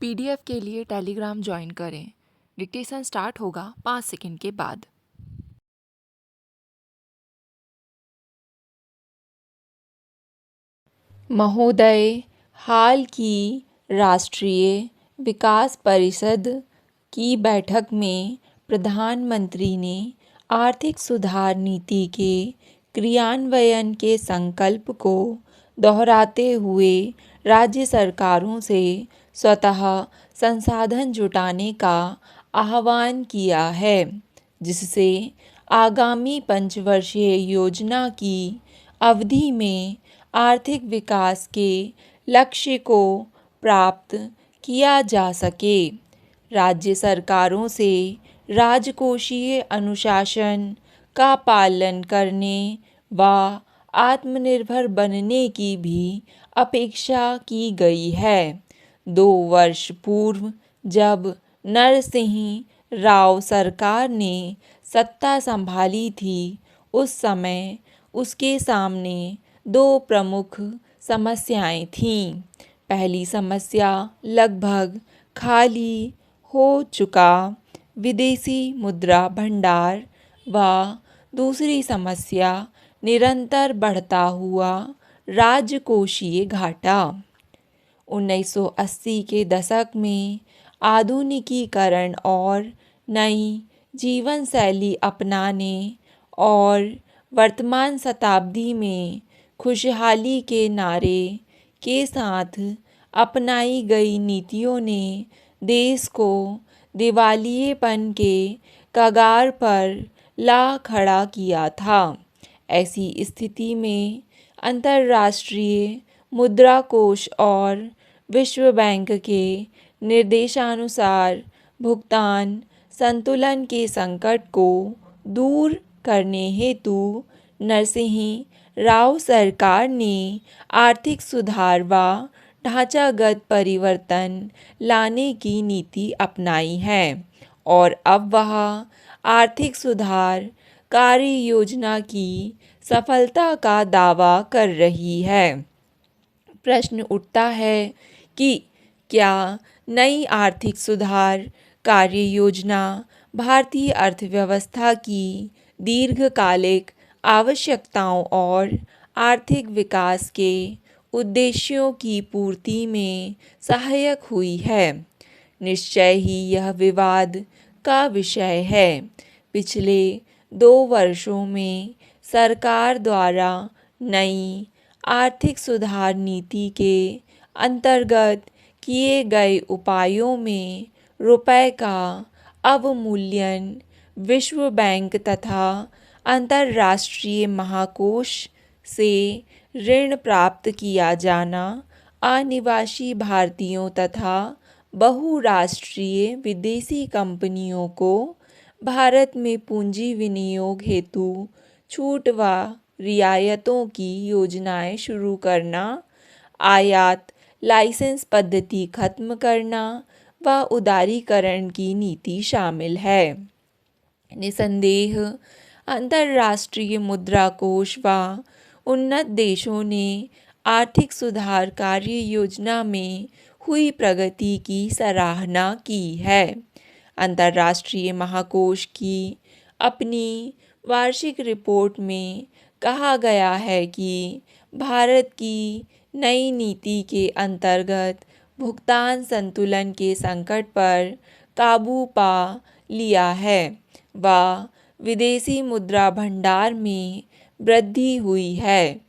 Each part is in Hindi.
पीडीएफ के लिए टेलीग्राम ज्वाइन करें। डिक्टेशन स्टार्ट होगा 5 सेकंड के बाद। महोदय, हाल की राष्ट्रीय विकास परिषद की बैठक में प्रधानमंत्री ने आर्थिक सुधार नीति के क्रियान्वयन के संकल्प को दोहराते हुए राज्य सरकारों से स्वतः संसाधन जुटाने का आह्वान किया है, जिससे आगामी पंचवर्षीय योजना की अवधि में आर्थिक विकास के लक्ष्य को प्राप्त किया जा सके। राज्य सरकारों से राजकोषीय अनुशासन का पालन करने व आत्मनिर्भर बनने की भी अपेक्षा की गई है। 2 वर्ष पूर्व जब नरसिंह राव सरकार ने सत्ता संभाली थी, उस समय उसके सामने 2 प्रमुख समस्याएं थीं। पहली समस्या लगभग खाली हो चुका विदेशी मुद्रा भंडार व दूसरी समस्या निरंतर बढ़ता हुआ राजकोषीय घाटा। 1980 के दशक में आधुनिकीकरण और नई जीवन शैली अपनाने और वर्तमान शताब्दी में खुशहाली के नारे के साथ अपनाई गई नीतियों ने देश को दिवालियेपन के कगार पर ला खड़ा किया था। ऐसी स्थिति में अंतर्राष्ट्रीय मुद्रा कोष और विश्व बैंक के निर्देशानुसार भुगतान संतुलन के संकट को दूर करने हेतु नरसिंह राव सरकार ने आर्थिक सुधार व ढांचागत परिवर्तन लाने की नीति अपनाई है और अब वह आर्थिक सुधार कार्य योजना की सफलता का दावा कर रही है। प्रश्न उठता है कि क्या नई आर्थिक सुधार कार्य योजना भारतीय अर्थव्यवस्था की दीर्घकालिक आवश्यकताओं और आर्थिक विकास के उद्देश्यों की पूर्ति में सहायक हुई है? निश्चय ही यह विवाद का विषय है। पिछले 2 वर्षों में सरकार द्वारा नई आर्थिक सुधार नीति के अंतर्गत किए गए उपायों में रुपए का अवमूल्यन, विश्व बैंक तथा अंतर्राष्ट्रीय महाकोष से ऋण प्राप्त किया जाना, अनिवासी भारतीयों तथा बहुराष्ट्रीय विदेशी कंपनियों को भारत में पूंजी विनियोग हेतु छूट व रियायतों की योजनाएं शुरू करना, आयात लाइसेंस पद्धति खत्म करना व उदारीकरण की नीति शामिल है। निसंदेह अंतर्राष्ट्रीय मुद्रा कोष व उन्नत देशों ने आर्थिक सुधार कार्य योजना में हुई प्रगति की सराहना की है। अंतर्राष्ट्रीय महाकोष की अपनी वार्षिक रिपोर्ट में कहा गया है कि भारत की नई नीति के अंतर्गत भुगतान संतुलन के संकट पर काबू पा लिया है व विदेशी मुद्रा भंडार में वृद्धि हुई है।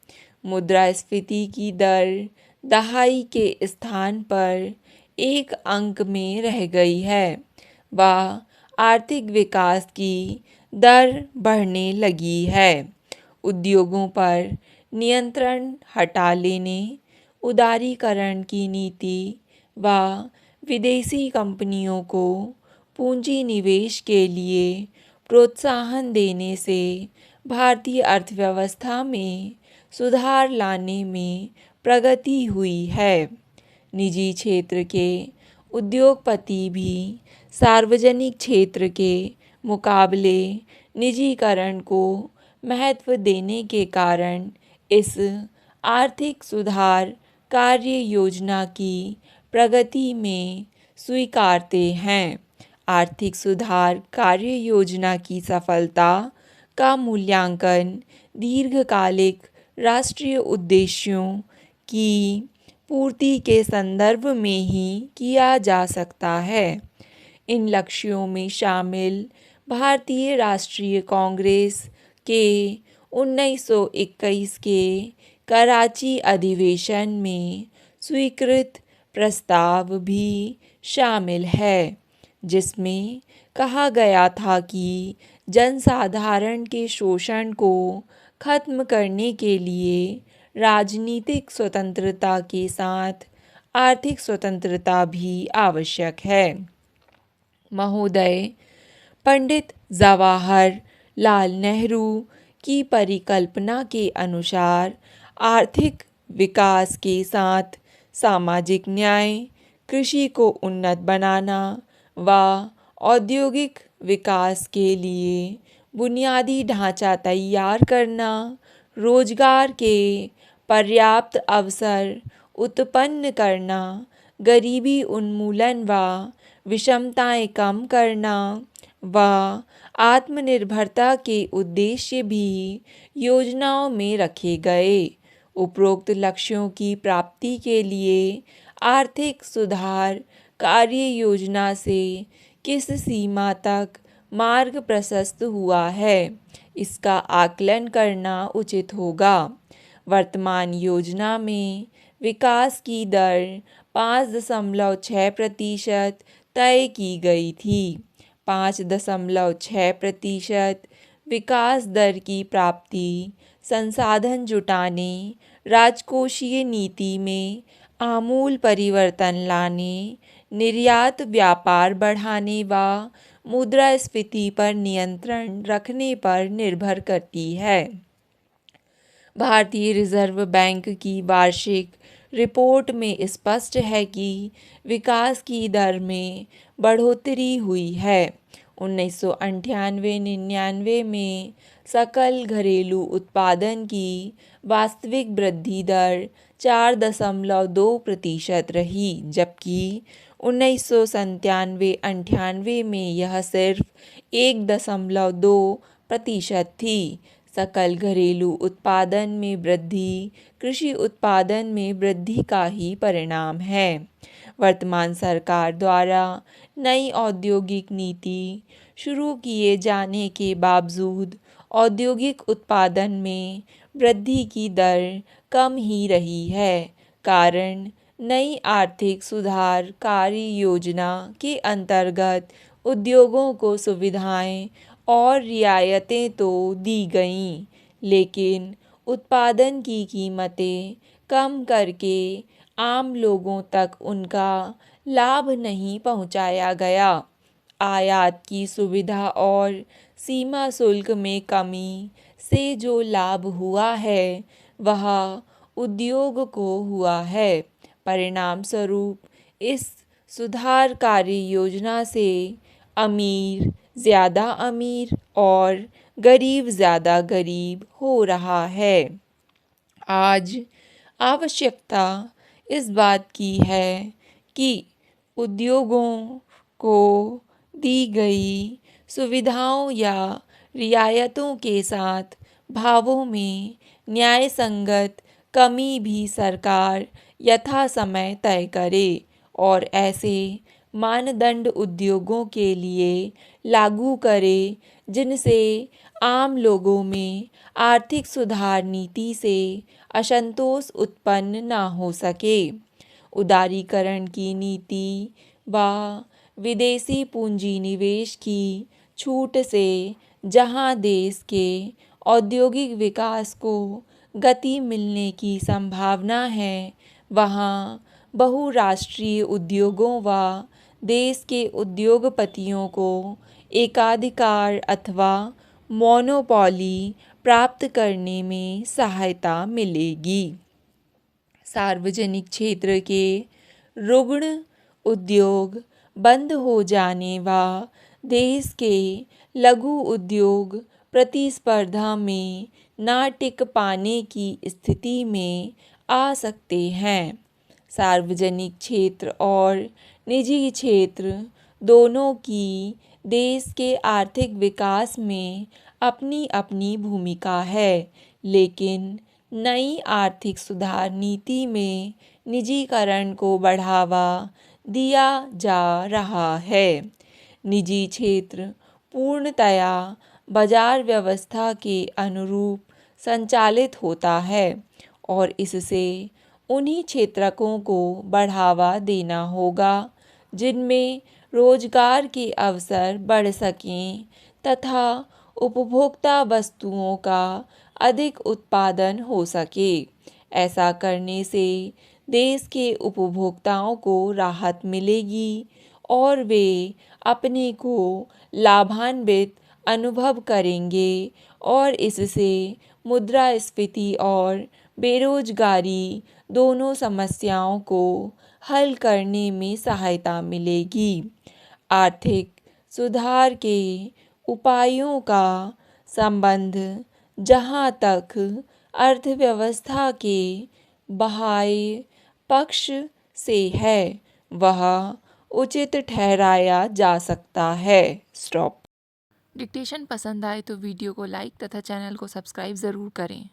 मुद्रास्फीति की दर दहाई के स्थान पर 1 अंक में रह गई है व आर्थिक विकास की दर बढ़ने लगी है। उद्योगों पर नियंत्रण हटा लेने, उदारीकरण की नीति व विदेशी कंपनियों को पूंजी निवेश के लिए प्रोत्साहन देने से भारतीय अर्थव्यवस्था में सुधार लाने में प्रगति हुई है। निजी क्षेत्र के उद्योगपति भी सार्वजनिक क्षेत्र के मुकाबले निजीकरण को महत्व देने के कारण इस आर्थिक सुधार कार्य योजना की प्रगति में स्वीकारते हैं। आर्थिक सुधार कार्य योजना की सफलता का मूल्यांकन दीर्घकालिक राष्ट्रीय उद्देश्यों की पूर्ति के संदर्भ में ही किया जा सकता है। इन लक्ष्यों में शामिल भारतीय राष्ट्रीय कांग्रेस के 1921 के कराची अधिवेशन में स्वीकृत प्रस्ताव भी शामिल है, जिसमें कहा गया था कि जनसाधारण के शोषण को खत्म करने के लिए राजनीतिक स्वतंत्रता के साथ आर्थिक स्वतंत्रता भी आवश्यक है। महोदय पंडित जवाहर लाल नेहरू की परिकल्पना के अनुसार आर्थिक विकास के साथ सामाजिक न्याय, कृषि को उन्नत बनाना व औद्योगिक विकास के लिए बुनियादी ढांचा तैयार करना, रोजगार के पर्याप्त अवसर उत्पन्न करना, गरीबी उन्मूलन व विषमताएं कम करना व आत्मनिर्भरता के उद्देश्य भी योजनाओं में रखे गए। उपरोक्त लक्ष्यों की प्राप्ति के लिए आर्थिक सुधार कार्य योजना से किस सीमा तक मार्ग प्रशस्त हुआ है, इसका आकलन करना उचित होगा। वर्तमान योजना में विकास की दर 5.6% तय की गई थी। 5.6% विकास दर की प्राप्ति संसाधन जुटाने, राजकोषीय नीति में आमूल परिवर्तन लाने, निर्यात व्यापार बढ़ाने व मुद्रास्फीति पर नियंत्रण रखने पर निर्भर करती है। भारतीय रिजर्व बैंक की वार्षिक रिपोर्ट में स्पष्ट है कि विकास की दर में बढ़ोतरी हुई है। 1998-99 में सकल घरेलू उत्पादन की वास्तविक वृद्धि दर 4.2% रही, जबकि 1997-98 में यह सिर्फ 1.2% थी। सकल घरेलू उत्पादन में वृद्धि कृषि उत्पादन में वृद्धि का ही परिणाम है। वर्तमान सरकार द्वारा नई औद्योगिक नीति शुरू किए जाने के बावजूद औद्योगिक उत्पादन में वृद्धि की दर कम ही रही है। कारण नई आर्थिक सुधार कार्य योजना के अंतर्गत उद्योगों को सुविधाएं और रियायतें तो दी गईं, लेकिन उत्पादन की कीमतें कम करके आम लोगों तक उनका लाभ नहीं पहुंचाया गया। आयात की सुविधा और सीमा शुल्क में कमी से जो लाभ हुआ है वह उद्योग को हुआ है। परिणाम स्वरूप इस सुधार कार्य योजना से अमीर ज़्यादा अमीर और गरीब ज़्यादा गरीब हो रहा है। आज आवश्यकता इस बात की है कि उद्योगों को दी गई सुविधाओं या रियायतों के साथ भावों में न्याय संगत कमी भी सरकार यथासमय तय करे और ऐसे मानदंड उद्योगों के लिए लागू करे जिनसे आम लोगों में आर्थिक सुधार नीति से असंतोष उत्पन्न न हो सके। उदारीकरण की नीति व विदेशी पूंजी निवेश की छूट से जहां देश के औद्योगिक विकास को गति मिलने की संभावना है, वहां बहुराष्ट्रीय उद्योगों व देश के उद्योगपतियों को एकाधिकार अथवा मोनोपोली प्राप्त करने में सहायता मिलेगी। सार्वजनिक क्षेत्र के रुग्ण उद्योग बंद हो जाने व देश के लघु उद्योग प्रतिस्पर्धा में न टिक पाने की स्थिति में आ सकते हैं। सार्वजनिक क्षेत्र और निजी क्षेत्र दोनों की देश के आर्थिक विकास में अपनी अपनी भूमिका है, लेकिन नई आर्थिक सुधार नीति में निजीकरण को बढ़ावा दिया जा रहा है। निजी क्षेत्र पूर्णतया बाजार व्यवस्था के अनुरूप संचालित होता है और इससे उन्हीं क्षेत्रकों को बढ़ावा देना होगा जिनमें रोजगार के अवसर बढ़ सकें तथा उपभोक्ता वस्तुओं का अधिक उत्पादन हो सके। ऐसा करने से देश के उपभोक्ताओं को राहत मिलेगी और वे अपने को लाभान्वित अनुभव करेंगे और इससे मुद्रास्फीति और बेरोजगारी दोनों समस्याओं को हल करने में सहायता मिलेगी। आर्थिक सुधार के उपायों का संबंध जहाँ तक अर्थव्यवस्था के बाह्य पक्ष से है, वह उचित ठहराया जा सकता है। स्टॉप। डिक्टेशन पसंद आए तो वीडियो को लाइक तथा चैनल को सब्सक्राइब ज़रूर करें।